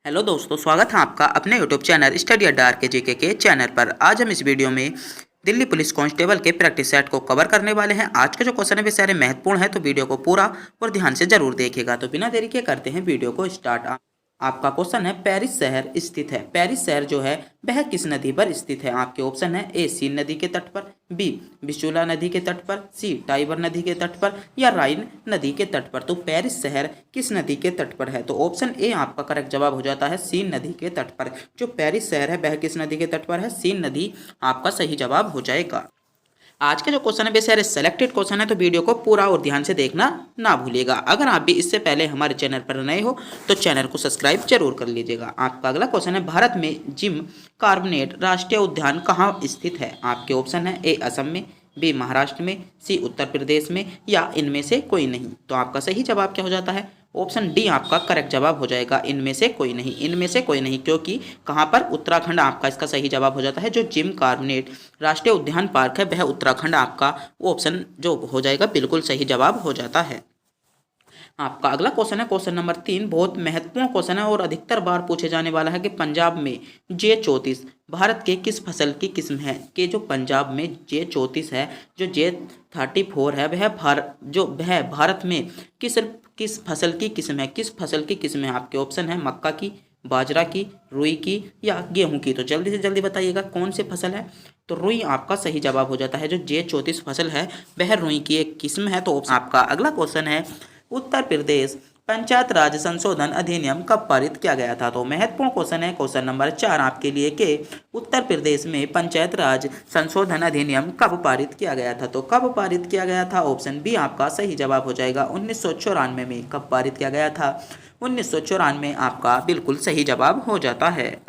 Hello दोस्तों, स्वागत है आपका अपने यूट्यूब चैनल स्टडी अड्डा आर के जीके के चैनल पर। आज हम इस वीडियो में दिल्ली पुलिस कांस्टेबल के प्रैक्टिस सेट को कवर करने वाले हैं। आज का जो क्वेश्चन है वे सारे महत्वपूर्ण है, तो वीडियो को पूरा और ध्यान से जरूर देखिएगा। तो बिना देरी के करते हैं वीडियो को स्टार्ट। आपका क्वेश्चन है, पेरिस शहर स्थित है। पेरिस शहर जो है वह किस नदी पर स्थित है? आपके ऑप्शन है ए सीन नदी के तट पर, बी विस्टुला नदी के तट पर, सी टाइबर नदी के तट पर, या राइन नदी के तट पर। तो पेरिस शहर किस नदी के तट पर है? तो ऑप्शन ए आपका करेक्ट जवाब हो जाता है सीन नदी के तट पर। जो पेरिस शहर है वह किस नदी के तट पर है? सीन नदी आपका सही जवाब हो जाएगा। आज का जो क्वेश्चन है बेसारे सेलेक्टेड क्वेश्चन है, तो वीडियो को पूरा और ध्यान से देखना ना भूलिएगा। अगर आप भी इससे पहले हमारे चैनल पर नए हो तो चैनल को सब्सक्राइब जरूर कर लीजिएगा। आपका अगला क्वेश्चन है, भारत में जिम कार्बोनेट राष्ट्रीय उद्यान कहाँ स्थित है? आपके ऑप्शन है ए असम में, बी महाराष्ट्र में, सी उत्तर प्रदेश में, या इनमें से कोई नहीं। तो आपका सही जवाब क्या हो जाता है? ऑप्शन डी आपका करेक्ट जवाब हो जाएगा, इनमें से कोई नहीं। इनमें से कोई नहीं क्योंकि कहाँ पर? उत्तराखंड आपका इसका सही जवाब हो जाता है। जो जिम कार्बोनेट राष्ट्रीय उद्यान पार्क है वह उत्तराखंड आपका ऑप्शन जो हो जाएगा बिल्कुल सही जवाब हो जाता है। आपका अगला क्वेश्चन है क्वेश्चन नंबर 3, बहुत महत्वपूर्ण क्वेश्चन है और अधिकतर बार पूछे जाने वाला है कि पंजाब में J34 भारत के किस फसल की किस्म है? कि जो पंजाब में J34 है, जो J34 है वह भारत में किस फसल की किस्म है? किस फसल की किस्म है? आपके ऑप्शन है मक्का की, बाजरा की, रुई की, या गेहूं की। तो जल्दी से जल्दी बताइएगा कौन सी फसल है? तो रुई आपका सही जवाब हो जाता है। जो J34 फसल है वह रुई की एक किस्म है। तो आपका अगला क्वेश्चन है, उत्तर प्रदेश पंचायत राज संशोधन अधिनियम कब पारित किया गया था? तो महत्वपूर्ण क्वेश्चन है क्वेश्चन नंबर 4 आपके लिए कि उत्तर प्रदेश में पंचायत राज संशोधन अधिनियम कब पारित किया गया था? तो कब पारित किया गया था? ऑप्शन बी आपका सही जवाब हो जाएगा, 1994 में। कब पारित किया गया था? 1994 आपका बिल्कुल सही जवाब हो जाता है।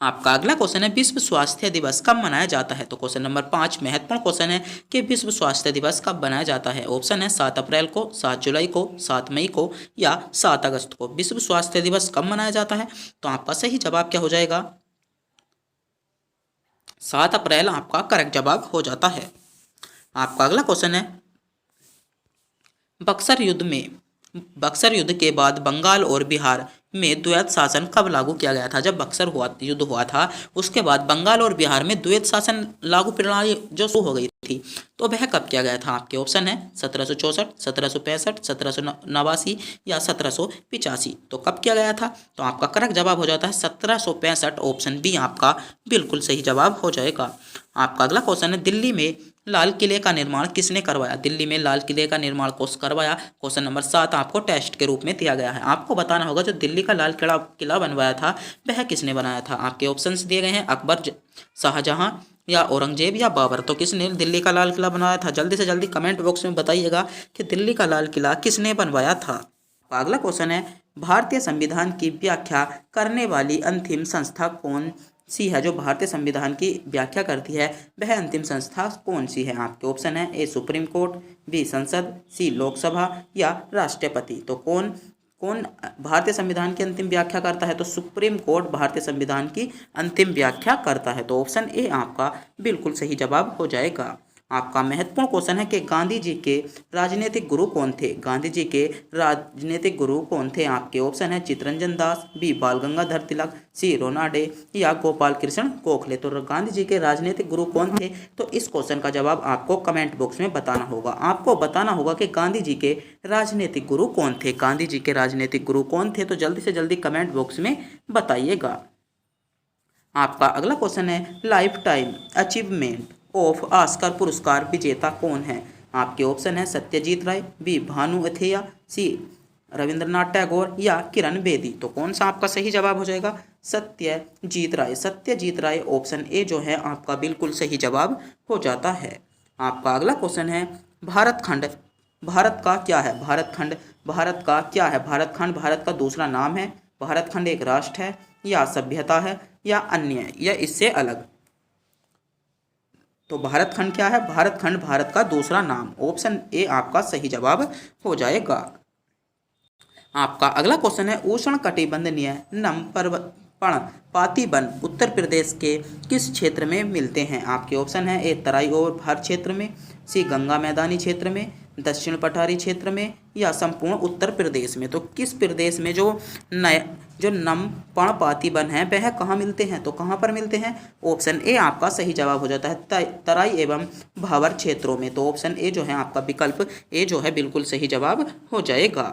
आपका अगला क्वेश्चन है, विश्व स्वास्थ्य दिवस कब मनाया जाता है? तो क्वेश्चन नंबर 5 महत्वपूर्ण क्वेश्चन है कि विश्व स्वास्थ्य दिवस कब मनाया जाता है? ऑप्शन है 7 अप्रैल को, 7 जुलाई को, 7 मई को, या 7 अगस्त को। विश्व स्वास्थ्य दिवस कब मनाया जाता है? तो आपका सही जवाब क्या हो जाएगा? 7 अप्रैल आपका करेक्ट जवाब हो जाता है। आपका अगला क्वेश्चन है, बक्सर युद्ध के बाद बंगाल और बिहार में द्वैत शासन कब लागू किया गया था? जब बक्सर युद्ध हुआ था उसके बाद बंगाल और बिहार में द्वैत शासन लागू प्रणाली जो शुरू हो गई थी, तो वह कब किया गया था? आपके ऑप्शन है 1764, 1765, 1789, या 1785। तो कब किया गया था? तो आपका करेक्ट जवाब हो जाता है 1765। ऑप्शन बी आपका बिल्कुल सही जवाब हो जाएगा। आपका अगला क्वेश्चन है, दिल्ली में लाल किले का निर्माण किसने करवाया? दिल्ली में लाल किले का निर्माण करवाया? क्वेश्चन नंबर 7 आपको टेस्ट के रूप में दिया गया है। आपको बताना होगा जो दिल्ली का लाल किला बनवाया था वह किसने बनाया था? आपके ऑप्शंस दिए गए हैं, अकबर, शाहजहां, या औरंगजेब, या बाबर। तो किसने दिल्ली का लाल किला बनाया था? जल्दी से जल्दी कमेंट बॉक्स में बताइएगा कि दिल्ली का लाल किला किसने बनवाया था। अगला क्वेश्चन है, भारतीय संविधान की व्याख्या करने वाली अंतिम संस्था कौन सी है? जो भारतीय संविधान की व्याख्या करती है वह अंतिम संस्था कौन सी है? आपके ऑप्शन है ए सुप्रीम कोर्ट, बी संसद, सी लोकसभा, या राष्ट्रपति। तो कौन कौन भारतीय संविधान की अंतिम व्याख्या करता है? तो सुप्रीम कोर्ट भारतीय संविधान की अंतिम व्याख्या करता है। तो ऑप्शन ए आपका बिल्कुल सही जवाब हो जाएगा। आपका महत्वपूर्ण क्वेश्चन है कि गांधी जी के राजनीतिक गुरु कौन थे? गांधी जी के राजनीतिक गुरु कौन थे? आपके ऑप्शन है चित्तरंजन दास, बी बाल गंगाधर तिलक, सी रोनाडे, या गोपाल कृष्ण गोखले। तो गांधी जी के राजनीतिक गुरु कौन थे? तो इस क्वेश्चन का जवाब आपको कमेंट बॉक्स में बताना होगा। आपको बताना होगा कि गांधी जी के राजनीतिक गुरु कौन थे। गांधी जी के राजनीतिक गुरु कौन थे? तो जल्दी से जल्दी कमेंट बॉक्स में बताइएगा। आपका अगला क्वेश्चन है, life time achievement of Oscar पुरस्कार विजेता कौन है? आपके ऑप्शन है सत्यजीत राय, बी भानु अथैया, सी रविंद्रनाथ टैगोर, या किरण बेदी। तो कौन सा आपका सही जवाब हो जाएगा? सत्यजीत राय। सत्यजीत राय ऑप्शन ए जो है आपका बिल्कुल सही जवाब हो जाता है। आपका अगला क्वेश्चन है, भारत का क्या है? भारत का क्या है? भारत का दूसरा नाम है, भारत खंड एक राष्ट्र है, या सभ्यता है, या अन्य, या इससे अलग। तो भारत खंड क्या है? भारत खंड भारत का दूसरा नाम। ऑप्शन ए आपका सही जवाब हो जाएगा। आपका अगला क्वेश्चन है, उष्ण कटिबंधीय नम पर्णपाती वन उत्तर प्रदेश के किस क्षेत्र में मिलते हैं? आपके ऑप्शन है ए तराई और भार क्षेत्र में, सी गंगा मैदानी क्षेत्र में, दक्षिण पठारी क्षेत्र में, या संपूर्ण उत्तर प्रदेश में। तो किस प्रदेश में जो नया जो नम पर्णपाती वन है वह कहाँ मिलते हैं, तो कहाँ पर मिलते हैं, ऑप्शन ए आपका सही जवाब हो जाता है तराई एवं भावर क्षेत्रों में। तो ऑप्शन ए जो है आपका विकल्प ए जो है बिल्कुल सही जवाब हो जाएगा।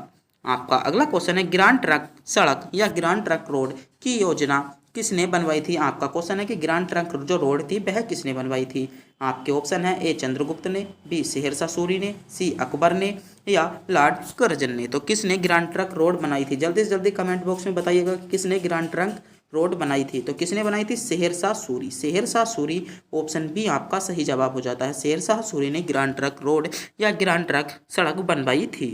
आपका अगला क्वेश्चन है ग्रांड ट्रंक सड़क या ग्रांड ट्रंक रोड की योजना किसने बनवाई थी। आपका क्वेश्चन है कि ग्रांड ट्रंक जो रोड थी वह किसने बनवाई थी। आपके ऑप्शन है ए चंद्रगुप्त ने, बी शेरशाह सूरी ने, सी अकबर ने या लॉर्ड कर्जन ने। तो किसने ग्रांड ट्रंक रोड बनाई थी, जल्दी से जल्दी कमेंट बॉक्स में बताइएगा कि किसने ग्रांड ट्रंक रोड बनाई थी। तो किसने बनाई थी, शेरशाह सूरी। शेरशाह सूरी ऑप्शन बी आपका सही जवाब हो जाता है। शेरशाह सूरी ने ग्रांड ट्रंक रोड या ग्रांड ट्रंक सड़क बनवाई थी।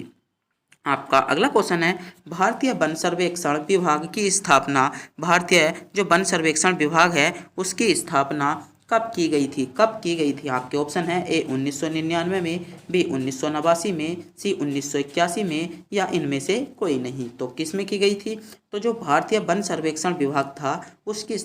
आपका अगला क्वेश्चन है भारतीय वन सर्वेक्षण विभाग की स्थापना, भारतीय जो वन सर्वेक्षण विभाग है उसकी स्थापना कब की गई थी, कब की गई थी। आपके ऑप्शन है ए 1999 में, बी 1989 में, सी 1981 में या इनमें से कोई नहीं। तो किस में की गई थी, तो जो भारतीय वन सर्वेक्षण विभाग था उसकी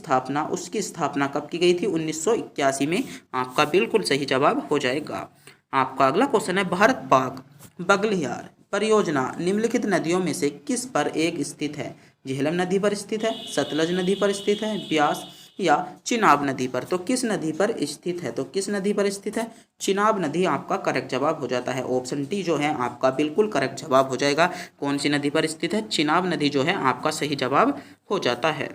स्थापना कब की गई थी, 1981 में। आपका बिल्कुल सही जवाब हो जाएगा। आपका अगला क्वेश्चन है भारत पाक बगलियार परियोजना निम्नलिखित नदियों में से किस पर एक स्थित है। झेलम नदी पर स्थित है, सतलज नदी पर स्थित है, ब्यास या चिनाब नदी पर। तो किस नदी पर स्थित है, तो किस नदी पर स्थित है, चिनाब नदी आपका करेक्ट जवाब हो जाता है। ऑप्शन डी जो है आपका बिल्कुल करेक्ट जवाब हो जाएगा। कौन सी नदी पर स्थित है, चिनाब नदी जो है आपका सही जवाब हो जाता है।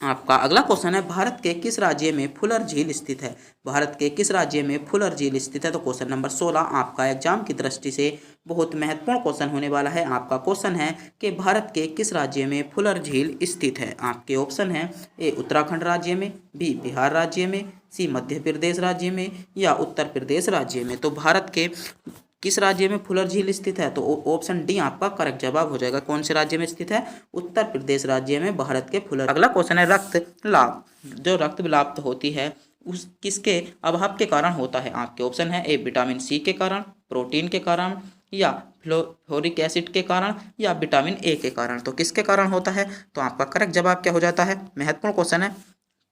आपका अगला क्वेश्चन है भारत के किस राज्य में फुलर झील स्थित है। भारत के किस राज्य में फुलर झील स्थित है। तो क्वेश्चन नंबर 16 आपका एग्जाम की दृष्टि से बहुत महत्वपूर्ण क्वेश्चन होने वाला है। आपका क्वेश्चन है कि भारत के किस राज्य में फुलर झील स्थित है। आपके ऑप्शन है ए उत्तराखंड राज्य में, बी बिहार राज्य में, सी मध्य प्रदेश राज्य में या उत्तर प्रदेश राज्य में। तो भारत के किस राज्य में फुलर झील स्थित है, तो ऑप्शन डी आपका करेक्ट जवाब हो जाएगा। कौन से राज्य में स्थित है, उत्तर प्रदेश राज्य में भारत के फुलर। अगला क्वेश्चन है रक्त लाभ, जो रक्त लाभ होती है उस किसके अभाव के कारण होता है। आपके ऑप्शन है ए विटामिन सी के कारण, प्रोटीन के कारण या फ्लोरिक एसिड के कारण या विटामिन ए के कारण। तो किसके कारण होता है, तो आपका करेक्ट जवाब क्या हो जाता है, महत्वपूर्ण क्वेश्चन है,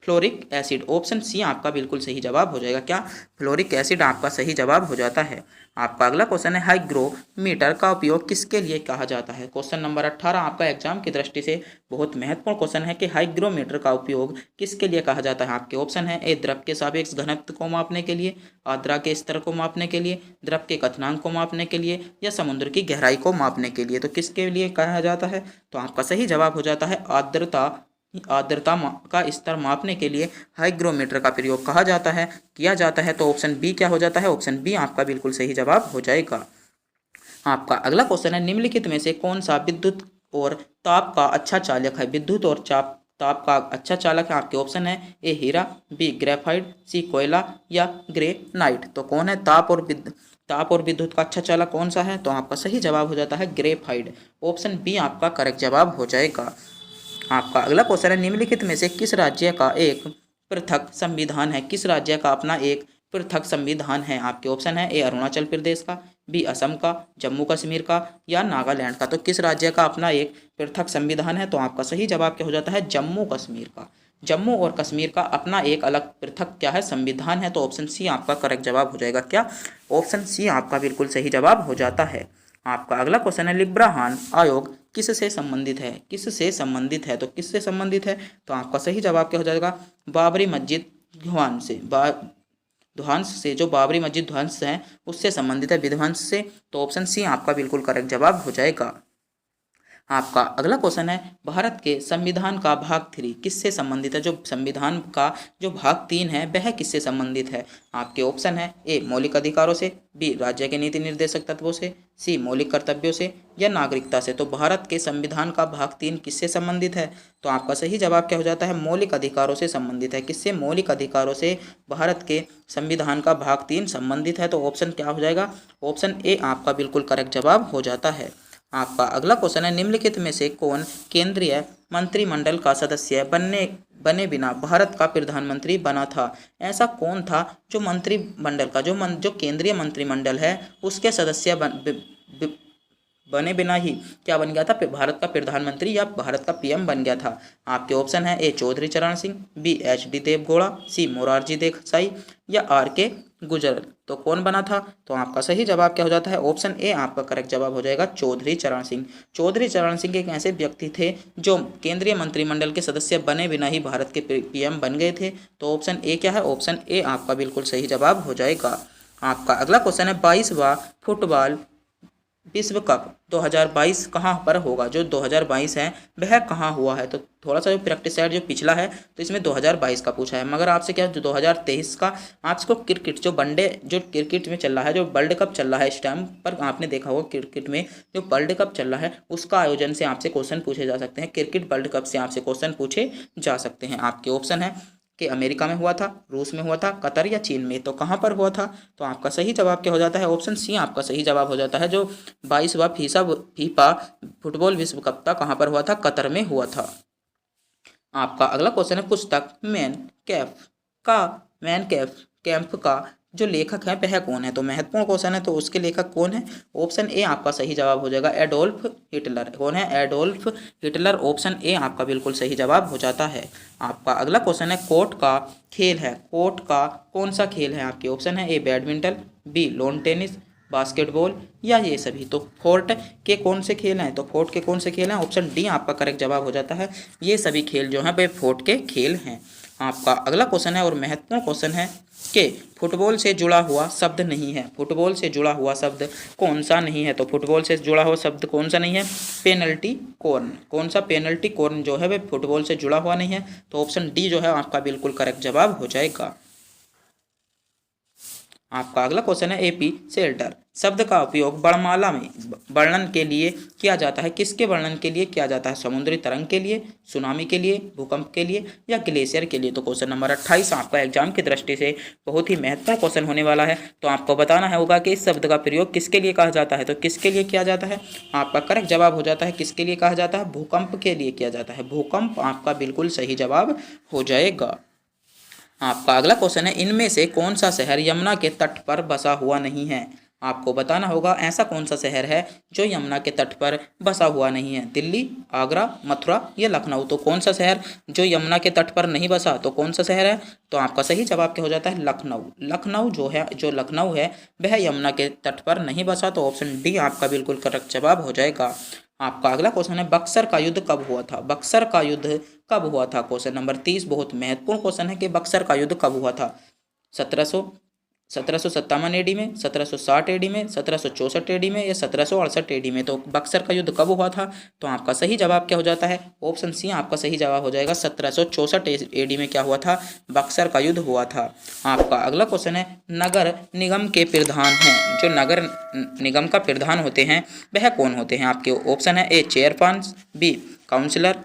फ्लोरिक एसिड। ऑप्शन सी आपका बिल्कुल सही जवाब हो जाएगा। क्या, फ्लोरिक एसिड आपका सही जवाब हो जाता है। आपका अगला क्वेश्चन है हाइग्रोमीटर का उपयोग किसके लिए कहा जाता है। क्वेश्चन नंबर 18 आपका एग्जाम की दृष्टि से बहुत महत्वपूर्ण क्वेश्चन है कि हाइग्रोमीटर का उपयोग किसके लिए कहा जाता है। आपके ऑप्शन है ए द्रव के सापेक्ष घनत्व को मापने के लिए, आर्द्रता के स्तर को मापने के लिए, द्रव के क्वथनांक को मापने के लिए या समुद्र की गहराई को मापने के लिए। तो किसके लिए कहा जाता है, तो आपका सही जवाब हो जाता है आर्द्रता का स्तर मापने के लिए हाइग्रोमीटर का प्रयोग किया जाता है। तो ऑप्शन बी क्या हो जाता है, ऑप्शन बी आपका बिल्कुल सही जवाब हो जाएगा। आपका अगला क्वेश्चन है निम्नलिखित में से कौन सा विद्युत और ताप का अच्छा चालक है। विद्युत और ताप का अच्छा चालक है। आपके ऑप्शन है ए हीरा, बी ग्रेफाइट, सी कोयला या ग्रेनाइट। तो कौन है ताप और विद्युत का अच्छा चालक कौन सा है, तो आपका सही जवाब हो जाता है ग्रेफाइट। ऑप्शन बी आपका करेक्ट जवाब हो जाएगा। आपका अगला क्वेश्चन है निम्नलिखित में से किस राज्य का एक पृथक संविधान है। किस राज्य का अपना एक पृथक संविधान है। आपके ऑप्शन है ए अरुणाचल प्रदेश का, बी असम का, जम्मू कश्मीर का या नागालैंड का। तो किस राज्य का अपना एक पृथक संविधान है, तो आपका सही जवाब क्या हो जाता है, जम्मू कश्मीर का। जम्मू और कश्मीर का अपना एक अलग पृथक क्या है, संविधान है। तो ऑप्शन सी आपका करेक्ट जवाब हो जाएगा। क्या, ऑप्शन सी आपका बिल्कुल सही जवाब हो जाता है। आपका अगला क्वेश्चन है लिब्राहान आयोग किससे संबंधित है। किससे संबंधित है, तो किससे संबंधित है, तो आपका सही जवाब क्या हो जाएगा, बाबरी मस्जिद ध्वंस से जो बाबरी मस्जिद ध्वंस है उससे संबंधित है, विध्वंस से। तो ऑप्शन सी आपका बिल्कुल करेक्ट जवाब हो जाएगा। आपका अगला क्वेश्चन है भारत के संविधान का भाग 3 किससे संबंधित है। जो संविधान का जो भाग 3 है वह किससे संबंधित है। आपके ऑप्शन है ए मौलिक अधिकारों से, बी राज्य के नीति निर्देशक तत्वों से, सी मौलिक कर्तव्यों से या नागरिकता से। तो भारत के संविधान का भाग 3 किससे संबंधित है, तो आपका सही जवाब क्या हो जाता है, मौलिक अधिकारों से संबंधित है। किससे, मौलिक अधिकारों से भारत के संविधान का भाग 3 संबंधित है। तो ऑप्शन क्या हो जाएगा, ऑप्शन ए आपका बिल्कुल करेक्ट जवाब हो जाता है। आपका अगला क्वेश्चन है निम्नलिखित में से कौन केंद्रीय मंत्रिमंडल का सदस्य बने बिना भारत का प्रधानमंत्री बना था। ऐसा कौन था जो मंत्रिमंडल का जो केंद्रीय मंत्रिमंडल है उसके सदस्य बने बिना ही क्या बन गया था, भारत का प्रधानमंत्री या भारत का पीएम बन गया था। आपके ऑप्शन है A Chaudhary Charan Singh, B H D Devegowda, C Morarji Desai या आर के गुजराल। तो कौन बना था? तो आपका सही जवाब क्या हो जाता है? ऑप्शन ए आपका करेक्ट जवाब हो जाएगा, चौधरी चरण सिंह। चौधरी चरण सिंह एक ऐसे व्यक्ति थे जो केंद्रीय मंत्रिमंडल के सदस्य बने बिना ही भारत के पीएम बन गए थे। तो ऑप्शन ए क्या है? ऑप्शन ए आपका बिल्कुल सही जवाब हो जाएगा। आपका अगला क्वेश्चन है 22वां फुटबॉल विश्व कप 2022 कहाँ पर होगा? जो 2022 है वह कहाँ हुआ है? तो थोड़ा सा जो प्रैक्टिस सेट जो पिछला है तो इसमें 2022 का पूछा है, मगर आपसे क्या जो 2023 का आपको क्रिकेट जो वनडे जो क्रिकेट में चल रहा है, जो वर्ल्ड कप चल रहा है इस टाइम पर, आपने देखा होगा क्रिकेट में जो वर्ल्ड कप चल रहा है उसका आयोजन से आपसे क्वेश्चन पूछे जा सकते हैं। क्रिकेट वर्ल्ड कप से आपसे क्वेश्चन पूछे जा सकते हैं। आपके ऑप्शन है कि अमेरिका में हुआ था, रूस में हुआ था, कतर या चीन में। तो कहाँ पर हुआ था? तो आपका सही जवाब क्या हो जाता है? ऑप्शन सी आपका सही जवाब हो जाता है। जो 22वां फीफा फुटबॉल विश्व कप था कहाँ पर हुआ था? कतर में हुआ था। आपका अगला क्वेश्चन है पुस्तक मैन कैम्प का जो लेखक है वह कौन है? तो महत्वपूर्ण क्वेश्चन है, तो उसके लेखक कौन है? ऑप्शन ए आपका सही जवाब हो जाएगा, एडोल्फ हिटलर। कौन है? Adolf Hitler. ऑप्शन ए आपका बिल्कुल सही जवाब हो जाता है। आपका अगला क्वेश्चन है कोर्ट का खेल है, कोर्ट का कौन सा खेल है? आपके ऑप्शन है A badminton, B lawn tennis, basketball या ये सभी। तो फोर्ट के कौन से खेल हैं? तो फोर्ट के कौन से खेल हैं? ऑप्शन डी आपका करेक्ट जवाब हो जाता है। ये सभी खेल जो हैं वे फोर्ट के खेल हैं। आपका अगला क्वेश्चन है और महत्वपूर्ण क्वेश्चन है कि फुटबॉल से जुड़ा हुआ शब्द नहीं है। फुटबॉल से जुड़ा हुआ शब्द कौन सा नहीं है? तो फुटबॉल से जुड़ा हुआ शब्द कौन सा नहीं है? Penalty corn. कौन सा? पेनल्टी कॉर्न जो है वह फुटबॉल से जुड़ा हुआ नहीं है। तो ऑप्शन डी जो है आपका बिल्कुल करेक्ट जवाब हो जाएगा। आपका अगला क्वेश्चन है एपी शेल्टर शब्द का उपयोग वर्णमाला में वर्णन के लिए किया जाता है। किसके वर्णन के लिए किया जाता है? समुद्री तरंग के लिए, सुनामी के लिए, भूकंप के लिए या ग्लेशियर के लिए। तो क्वेश्चन नंबर 28 आपका एग्जाम की दृष्टि से बहुत ही महत्वपूर्ण क्वेश्चन होने वाला है। तो आपको बताना होगा कि इस शब्द का प्रयोग किसके लिए कहा जाता है। तो किसके लिए किया जाता है? आपका करेक्ट जवाब हो जाता है किसके लिए कहा जाता है? भूकंप के लिए किया जाता है। भूकंप आपका बिल्कुल सही जवाब हो जाएगा। आपका अगला क्वेश्चन है इनमें से कौन सा शहर यमुना के तट पर बसा हुआ नहीं है? आपको बताना होगा ऐसा कौन सा शहर है जो यमुना के तट पर बसा हुआ नहीं है। दिल्ली, आगरा, मथुरा या लखनऊ। तो कौन सा शहर जो यमुना के तट पर नहीं बसा? तो कौन सा शहर है? तो आपका सही जवाब क्या हो जाता है? लखनऊ। लखनऊ जो लखनऊ है वह यमुना के तट पर नहीं बसा। तो ऑप्शन डी आपका बिल्कुल करेक्ट जवाब हो जाएगा। आपका अगला क्वेश्चन है बक्सर का युद्ध कब हुआ था? बक्सर का युद्ध कब हुआ था? क्वेश्चन नंबर 30 बहुत महत्वपूर्ण क्वेश्चन है कि बक्सर का युद्ध कब हुआ था? 1757 एडी में, 1760 एडी में, 1764 एडी में या 1768 एडी में। तो बक्सर का युद्ध कब हुआ था? तो आपका सही जवाब क्या हो जाता है? ऑप्शन सी आपका सही जवाब हो जाएगा, 1764 एडी में क्या हुआ था? बक्सर का युद्ध हुआ था। आपका अगला क्वेश्चन है नगर निगम के प्रधान हैं, जो नगर निगम का प्रधान होते हैं वह कौन होते हैं? आपके ऑप्शन है ए चेयरपर्सन, बी काउंसिलर,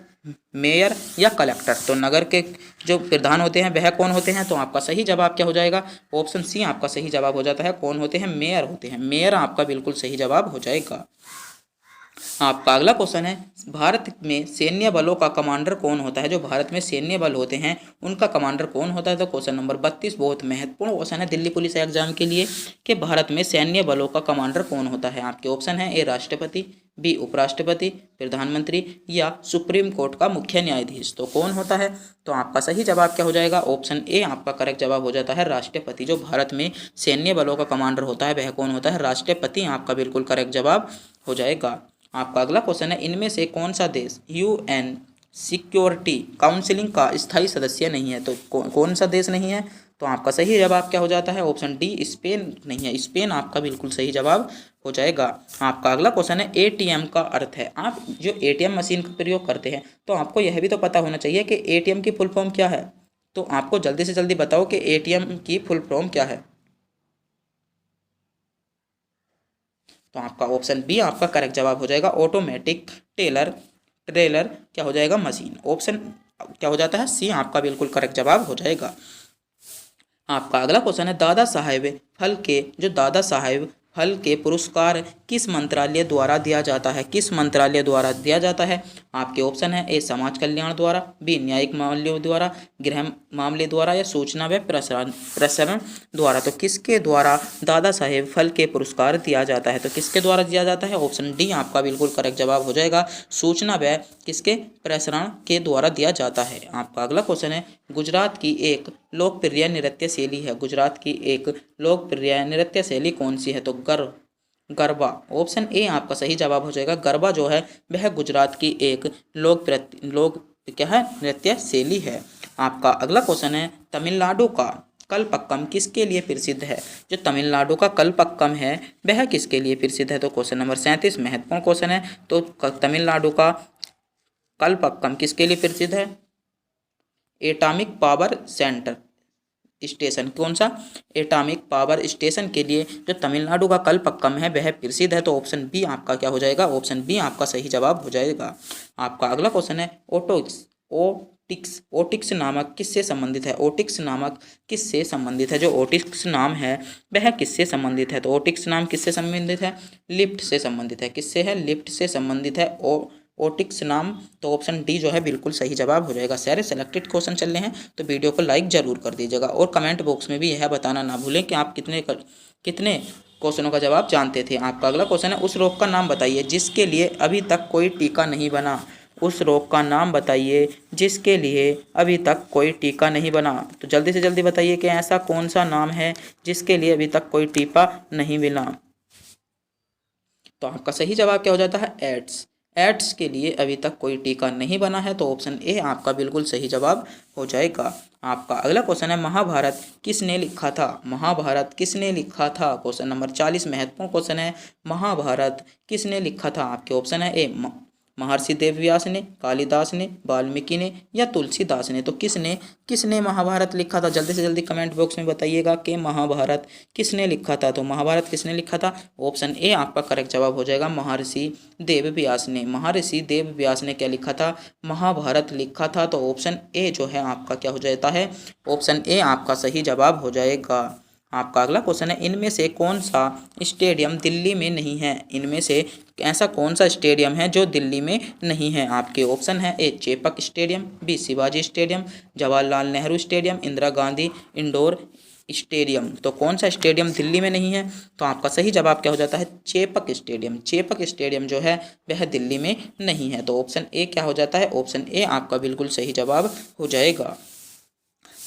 मेयर या कलेक्टर। तो नगर के जो प्रधान होते हैं वह कौन होते हैं? तो आपका सही जवाब क्या हो जाएगा? ऑप्शन सी आपका सही जवाब हो जाता है। कौन होते हैं? मेयर होते हैं। मेयर आपका बिल्कुल सही जवाब हो जाएगा। आपका अगला क्वेश्चन है भारत में सैन्य बलों का कमांडर कौन होता है? जो भारत में सैन्य बल होते हैं उनका कमांडर कौन होता है? तो क्वेश्चन नंबर 32 बहुत महत्वपूर्ण क्वेश्चन है दिल्ली पुलिस एग्जाम के लिए कि भारत में सैन्य बलों का कमांडर कौन होता है। आपके ऑप्शन है ए राष्ट्रपति, बी उपराष्ट्रपति, प्रधानमंत्री या सुप्रीम कोर्ट का मुख्य न्यायाधीश। तो कौन होता है? तो आपका सही जवाब क्या हो जाएगा? ऑप्शन ए आपका करेक्ट जवाब हो जाता है, राष्ट्रपति। जो भारत में सैन्य बलों का कमांडर होता है वह कौन होता है? राष्ट्रपति आपका बिल्कुल करेक्ट जवाब हो जाएगा। आपका अगला क्वेश्चन है इनमें से कौन सा देश यूएन सिक्योरिटी काउंसिलिंग का स्थायी सदस्य नहीं है? तो कौन सा देश नहीं है? तो आपका सही जवाब क्या हो जाता है? ऑप्शन डी स्पेन नहीं है। स्पेन आपका बिल्कुल सही जवाब हो जाएगा। आपका अगला क्वेश्चन है एटीएम का अर्थ है। आप जो एटीएम मशीन का प्रयोग करते हैं तो आपको यह भी तो पता होना चाहिए कि एटीएम की फुल फॉर्म क्या है। तो आपको जल्दी से जल्दी बताओ कि एटीएम की फुल फॉर्म क्या है। तो आपका ऑप्शन बी आपका करेक्ट जवाब हो जाएगा, ऑटोमेटिक टेलर क्या हो जाएगा? मशीन। ऑप्शन क्या हो जाता है? सी आपका बिल्कुल करेक्ट जवाब हो जाएगा। आपका अगला क्वेश्चन है दादा साहेब फल के पुरस्कार किस मंत्रालय द्वारा दिया जाता है? किस मंत्रालय द्वारा दिया जाता है? आपके ऑप्शन है ए समाज कल्याण द्वारा, बी न्यायिक मामलों द्वारा, गृह मामले द्वारा या सूचना व प्रसारण द्वारा। तो किसके द्वारा दादा साहेब फाल्के पुरस्कार दिया जाता है? तो किसके द्वारा दिया जाता है? ऑप्शन डी आपका बिल्कुल करेक्ट जवाब हो जाएगा, सूचना व किसके प्रसारण के द्वारा दिया जाता है। आपका अगला क्वेश्चन है, गुजरात की एक लोकप्रिय नृत्य शैली है। गुजरात की एक लोकप्रिय नृत्य शैली कौन सी है? तो गरबा। ऑप्शन ए आपका सही जवाब हो जाएगा। गरबा जो है वह गुजरात की एक क्या है, नृत्य शैली है। आपका अगला क्वेश्चन है, तमिलनाडु का कलपक्कम किसके लिए प्रसिद्ध है? जो तमिलनाडु का कलपक्कम है वह किसके लिए प्रसिद्ध है? तो क्वेश्चन नंबर 37 महत्वपूर्ण क्वेश्चन है। तो तमिलनाडु का कलपक्कम किसके लिए प्रसिद्ध है? Atomic power centre station. कौन सा? एटॉमिक पावर स्टेशन के लिए जो तमिलनाडु का कलपक्कम है वह प्रसिद्ध है। तो ऑप्शन बी आपका क्या हो जाएगा? ऑप्शन बी आपका सही जवाब हो जाएगा। आपका अगला क्वेश्चन है, ओटिक्स नामक किससे संबंधित है? ओटिक्स नामक किससे संबंधित है? जो ओटिक्स नाम है वह किससे संबंधित है? तो ओटिक्स नाम किससे संबंधित है? लिफ्ट से संबंधित है। किससे है? लिफ्ट से संबंधित है ओटिक्स नाम। तो ऑप्शन डी जो है बिल्कुल सही जवाब हो जाएगा। सारे सेलेक्टेड क्वेश्चन चल रहे हैं तो वीडियो को लाइक जरूर कर दीजिएगा और कमेंट बॉक्स में भी यह बताना ना भूलें कि आप कितने क्वेश्चनों का जवाब जानते थे। आपका अगला क्वेश्चन है, उस रोग का नाम बताइए जिसके लिए अभी तक कोई टीका नहीं बना। उस रोग का नाम बताइए जिसके लिए अभी तक कोई टीका नहीं बना। तो जल्दी से जल्दी बताइए कि ऐसा कौन सा नाम है जिसके लिए अभी तक कोई टीका नहीं मिला। तो आपका सही जवाब क्या हो जाता है? एड्स। एड्स के लिए अभी तक कोई टीका नहीं बना है। तो ऑप्शन ए आपका बिल्कुल सही जवाब हो जाएगा। आपका अगला क्वेश्चन है, महाभारत किसने लिखा था? महाभारत किसने लिखा था? क्वेश्चन नंबर 40 महत्वपूर्ण क्वेश्चन है, महाभारत किसने लिखा था? आपके ऑप्शन है ए महर्षि वेदव्यास ने, कालिदास ने, वाल्मीकि ने या तुलसीदास ने। तो किसने महाभारत लिखा था? जल्दी से जल्दी कमेंट बॉक्स में बताइएगा कि महाभारत किसने लिखा था। तो महाभारत किसने लिखा था? ऑप्शन ए आपका करेक्ट जवाब हो जाएगा, महर्षि वेदव्यास ने। महर्षि वेदव्यास ने क्या लिखा था? महाभारत लिखा था। तो ऑप्शन ए जो है आपका क्या हो जाता है? ऑप्शन ए आपका सही जवाब हो जाएगा। आपका अगला क्वेश्चन है, इनमें से कौन सा स्टेडियम दिल्ली में नहीं है? इनमें से ऐसा कौन सा स्टेडियम है जो दिल्ली में नहीं है? आपके ऑप्शन है A Chepauk stadium, B Shivaji stadium, Jawaharlal Nehru stadium, Indira Gandhi indoor stadium. तो कौन सा स्टेडियम दिल्ली में नहीं है? तो आपका सही जवाब क्या हो जाता है? चेपक स्टेडियम। चेपक स्टेडियम जो है वह दिल्ली में नहीं है। तो ऑप्शन ए क्या हो जाता है? ऑप्शन ए आपका बिल्कुल सही जवाब हो जाएगा।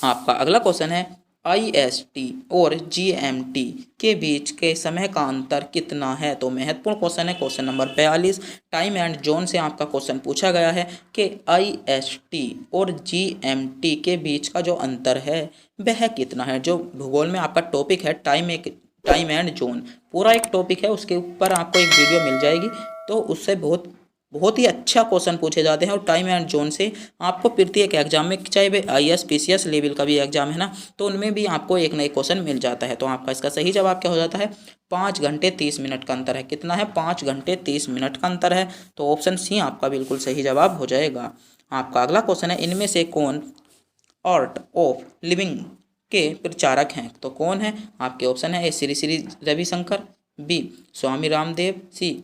आपका अगला क्वेश्चन है, IST और GMT के बीच के समय का अंतर कितना है? तो महत्वपूर्ण क्वेश्चन है। Question number 42 time and zone से आपका क्वेश्चन पूछा गया है कि IST और GMT के बीच का जो अंतर है वह कितना है। जो भूगोल में आपका टॉपिक है टाइम एंड जोन, पूरा एक टॉपिक है, उसके ऊपर आपको एक वीडियो मिल जाएगी। तो उससे बहुत ही अच्छा क्वेश्चन पूछे जाते हैं। और टाइम एंड जोन से आपको प्रत्येक एग्जाम में, चाहे वे IAS PCS लेवल का भी एग्जाम है ना, तो उनमें भी आपको एक नए क्वेश्चन मिल जाता है। तो आपका इसका सही जवाब क्या हो जाता है? 5 घंटे 30 मिनट का अंतर है। कितना है? 5 घंटे 30 मिनट का अंतर है। तो ऑप्शन सी आपका बिल्कुल सही जवाब हो जाएगा। आपका अगला क्वेश्चन है, इनमें से कौन आर्ट ऑफ लिविंग के प्रचारक हैं? तो कौन है? आपके ऑप्शन है ए श्री रविशंकर, बी स्वामी रामदेव, सी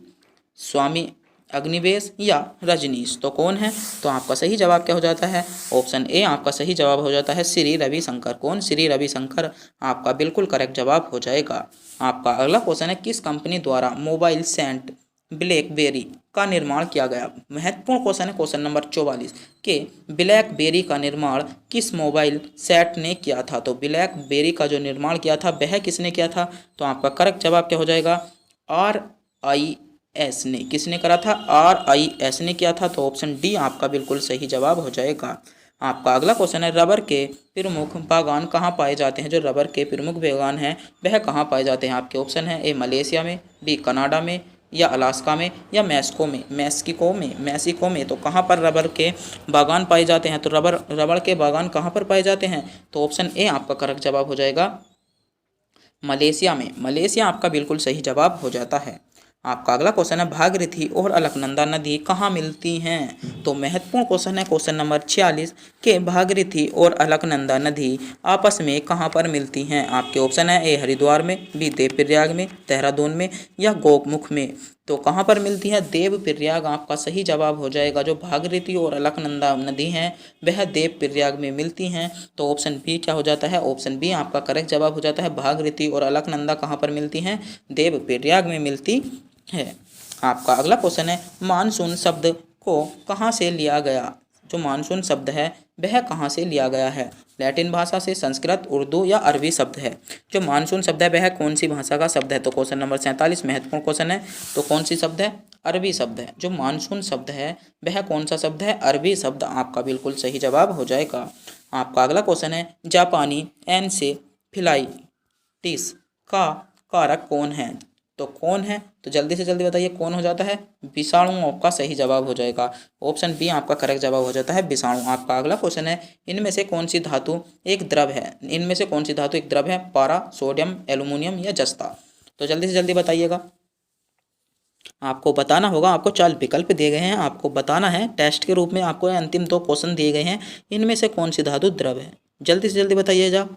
स्वामी अग्निवेश या रजनीश। तो कौन है? तो आपका सही जवाब क्या हो जाता है? ऑप्शन ए आपका सही जवाब हो जाता है श्री रविशंकर। कौन? श्री रविशंकर आपका बिल्कुल करेक्ट जवाब हो जाएगा। आपका अगला क्वेश्चन है, किस कंपनी द्वारा मोबाइल सेंट ब्लैकबेरी का निर्माण किया गया? महत्वपूर्ण क्वेश्चन है। क्वेश्चन नंबर 44 के ब्लैकबेरी का निर्माण किस मोबाइल सेट ने किया था? तो ब्लैकबेरी का जो निर्माण किया था वह किसने किया था? तो आपका करेक्ट जवाब क्या हो जाएगा? RIS ने। किसने करा था? RIS ने किया था। तो ऑप्शन डी आपका बिल्कुल सही जवाब हो जाएगा। आपका अगला क्वेश्चन है, रबर के प्रमुख बागान कहाँ पाए जाते हैं? जो रबर के प्रमुख बागान हैं वह कहाँ पाए जाते हैं? आपके ऑप्शन है ए मलेशिया में, बी कनाडा में या अलास्का में या मैक्सिको में। तो कहाँ पर रबर के बागान पाए जाते हैं? तो रबर के बागान कहाँ पर पाए जाते हैं? तो ऑप्शन ए आपका करेक्ट जवाब हो जाएगा, मलेशिया में। मलेशिया आपका बिल्कुल सही जवाब हो जाता है। आपका अगला क्वेश्चन है, भागीरथी और अलकनंदा नदी कहाँ मिलती हैं? तो महत्वपूर्ण क्वेश्चन है। क्वेश्चन नंबर 46 के भागीरथी और अलकनंदा नदी आपस में कहाँ पर मिलती हैं? आपके ऑप्शन है ए हरिद्वार में, बी देवप्रयाग में, देहरादून में या गोमुख में। तो कहाँ पर मिलती है? देवप्रयाग आपका सही जवाब हो जाएगा। जो भागीरथी और अलकनंदा नदी हैं वह देवप्रयाग में मिलती हैं। तो ऑप्शन बी क्या हो जाता है? ऑप्शन बी आपका करेक्ट जवाब हो जाता है। भागीरथी और अलकनंदा कहाँ पर मिलती हैं? देवप्रयाग में मिलती है। आपका अगला क्वेश्चन है, मानसून शब्द को कहाँ से लिया गया? जो मानसून शब्द है वह कहाँ से लिया गया है? लैटिन भाषा से, संस्कृत, उर्दू या अरबी शब्द है? जो मानसून शब्द है वह कौन सी भाषा का शब्द है? तो क्वेश्चन नंबर 47 महत्वपूर्ण क्वेश्चन है। तो कौन सी शब्द है? अरबी शब्द है। जो मानसून शब्द है वह कौन सा शब्द है? अरबी शब्द आपका बिल्कुल सही जवाब हो जाएगा। आपका अगला क्वेश्चन है, जापानी एनसेफेलाइटिस का कारक कौन है? तो कौन है? तो जल्दी से जल्दी बताइए कौन हो जाता है? विषाणु आपका सही जवाब हो जाएगा। ऑप्शन बी आपका करेक्ट जवाब हो जाता है, विषाणु। आपका अगला क्वेश्चन है, इनमें से कौन सी धातु एक द्रव है? इनमें से कौन सी धातु एक द्रव है? पारा, सोडियम, एल्युमिनियम या जस्ता? तो जल्दी से जल्दी बताइएगा। आपको बताना होगा, आपको 4 विकल्प दिए गए हैं, आपको बताना है। टेस्ट के रूप में आपको अंतिम 2 क्वेश्चन दिए गए हैं। इनमें से कौन सी धातु द्रव है? जल्दी से जल्दी बताइए जा,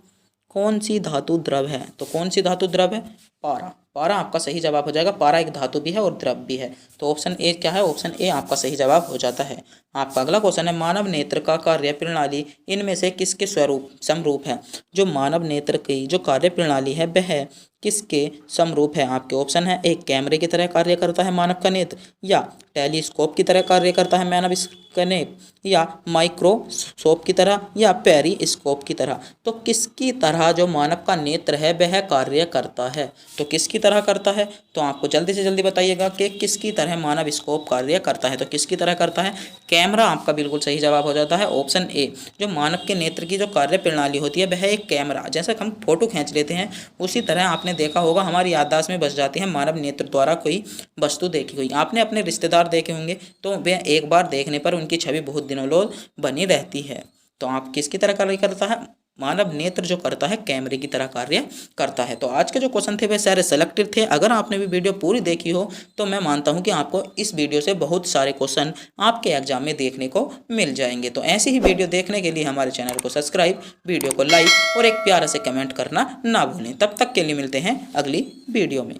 कौन सी धातु द्रव है? तो कौन सी धातु द्रव है? पारा। पारा आपका सही जवाब हो जाएगा। पारा एक धातु भी है और द्रव भी है। तो ऑप्शन ए क्या है? ऑप्शन ए आपका सही जवाब हो जाता है। आपका अगला क्वेश्चन है, मानव नेत्र का कार्य प्रणाली इनमें से किसके समरूप है? जो मानव नेत्र की जो कार्य प्रणाली है वह किसके समरूप है? आपके ऑप्शन है, एक कैमरे की तरह कार्य करता है मानव का नेत्र, या टेलीस्कोप की तरह कार्य करता है मानव का नेत्र, या माइक्रोस्कोप की तरह, या पेरिस्कोप की तरह। तो किसकी तरह जो मानव का नेत्र है वह कार्य करता है? तो किसकी तरह करता है? तो आपको जल्दी से जल्दी बताइएगा कि किसकी तरह मानव स्कोप कार्य करता है। तो किसकी तरह करता है? कैमरा आपका बिल्कुल सही जवाब हो जाता है। ऑप्शन ए, जो मानव के नेत्र की जो कार्य प्रणाली होती है वह एक कैमरा, जैसे हम फोटो खींच लेते हैं उसी तरह आपने देखा होगा हमारी याददाश्त में बस जाती है मानव नेत्र द्वारा कोई वस्तु देखी हुई। आपने अपने रिश्तेदार देखे होंगे तो वह एक बार देखने पर उनकी छवि बहुत दिनों लोग बनी रहती है। तो आप किसकी तरह कार्य करता है? मानव नेत्र जो करता है कैमरे की तरह कार्य करता है। तो आज के जो क्वेश्चन थे वे सारे सेलेक्टेड थे। अगर आपने भी वीडियो पूरी देखी हो तो मैं मानता हूं कि आपको इस वीडियो से बहुत सारे क्वेश्चन आपके एग्जाम में देखने को मिल जाएंगे। तो ऐसी ही वीडियो देखने के लिए हमारे चैनल को सब्सक्राइब, वीडियो को लाइक और एक प्यारा से कमेंट करना ना भूलें। तब तक के लिए मिलते हैं अगली वीडियो में।